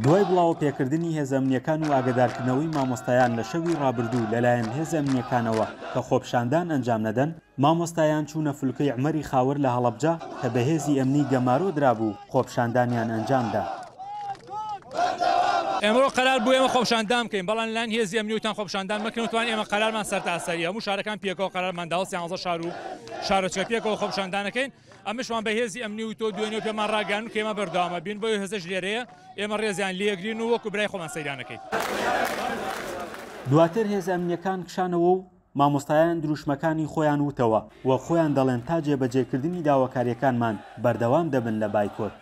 دوای بڵاو پێکردنی هێزە ئەمنیەکان و ئاگادارکردنەوەی مامۆستایان لە شەوی ڕابردوو لەلایەن هێزە ئەمنیەکانەوە کە خۆپشاندان ئەنجام نەدەن، مامۆستایان چوونە فولکەی عمەری خاور لە هەڵەبجە کە بە هێزی ئەمنی گەمارۆ درابوو خۆپشاندانیان ئەنجامدا. ئێمە قەرار بوو ئێمە خۆپشاندان بکەین، بەڵام لەلایەن هێزی ئەمنیوتان خۆپشاندان مەکەین وتوان ئێمە قەرارمان سەرتاسەریە، هەموو شارەکان پێکەوە قەرارمان داوە 13 شار و شارۆچکە پێکەوە خۆپشاندانەکەین. ئەمەشمان بە هێزی ئەمنی و تۆ دوێنێ پێمان ڕاگەیاند کە ئێمە بەردەوامە بین، بۆیە هێزەش لێرەیە، ئێمە ڕێزیان لێگرین و وەکو برای خۆمان سەیرانەکەین. دواتر هێزە ئەمنیەکان کشانەوە و مامۆستایان دروشمەکانی خۆیان وتەوە و خۆیان دەڵێن تا جێبەجێکردنی داواکاریەکانمان بەردەوام دەبن لە بایکۆت.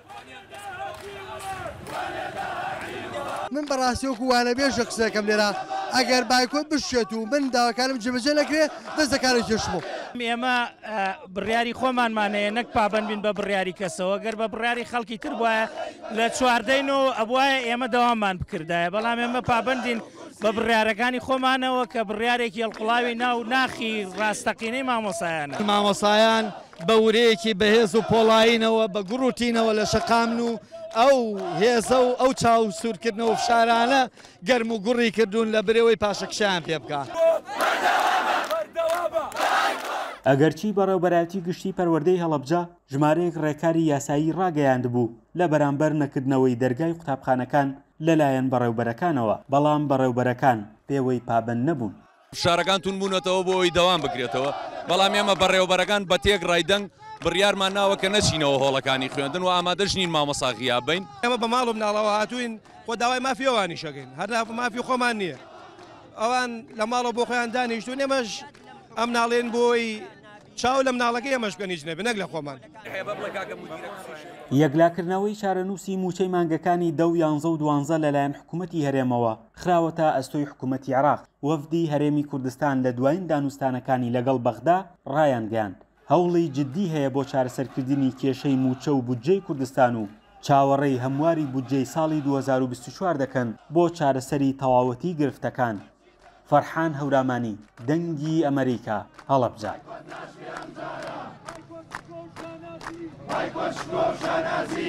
من بەڕاستی وەکو وانەبێژە قسەکەم لێرە، ئەگەر بایکۆت بشێت و من داواکارم جێبەجێ نەکرێ دەستەکانی کێشمەوە. ئێمە بڕیاری خۆمانمانەیە نەک پابەند بین بە بڕیاری کەسەوە، گەر بە بڕیاری خەڵکی تر بواە لە چواردەین و ئەبواە ئێمە دەواممان بکردایە، بەڵام ئێمە پابەندین بە بڕیارەکانی خۆمانەوە کە بڕیارێکی هەڵقڵاوی ناو ناخی ڕاستەقینەی مامۆسایانە. مامۆسایان بە ورەیەکی بەهێز و پۆڵاینەوە بە گوڕوتینەوە لە شەقامن و ئەو هێزە و ئەو چاو سوورکردنەوە فشارانە گەرم و گوڕی کردوون لە برەوەی پاشەکشیان پێ بکە. ئەگەرچی بەڕێوەبەرایەتی گشتی پەروەردەی هەڵەبجە ژمارەیەک ڕێکاری یاسایی ڕاگەیاند بوو لە بەرامبەر نەکردنەوەی دەرگای قوتابخانەکان لەلایەن بەڕێوەبەرەکانەوە، بەڵام بەڕێوەبەرەکان پێوەی پابەند نەبوون. فشارەکان تون بوونەتەوە بۆ ئەوی دەوام بکرێتەوە، بەڵام ئێمە بەڕێوەبەرەکان بە تێک ڕایدەنگ بڕیارمان ناوە کە نەچینەوە هۆڵەکانی خوێندن و ئامادەش نین مامۆستا غیابین. ئێمە بە ماڵ و مناڵەوە هاتوین خۆ داوای مافیەوانی شەکەین، هەر مافی خۆمان نییە، ئەوان لە ماڵەوە بۆ خۆیان دانیشتون، ئێمەش ئەم ناڵێن بۆی چاو لە مناڵەکەی ئێمەش بکەنیش نەبێ نەک لە خۆمان. یەکلاکردنەوەی چارەنووسی موچەی مانگەکانی 10 و 11 و 12 لەلایەن حکوومەتی هەرێمەوە خراوەتە ئەستۆی حکوومەتی عێراق. وەفدی هەرێمی کوردستان لە دوایین دانوستانەکانی لەگەڵ بەغدا ڕایان گەیاند هەوڵی جددی هەیە بۆ چارەسەرکردنی کێشەی موچە و بودجەی کوردستان و چاوەڕێی هەمواری بودجەی ساڵی 2024 دەکەن بۆ چارەسەری تەواوەتی گرفتەکان. فەرحان هەورامانی، دەنگی ئەمریکا، هەڵەبجە.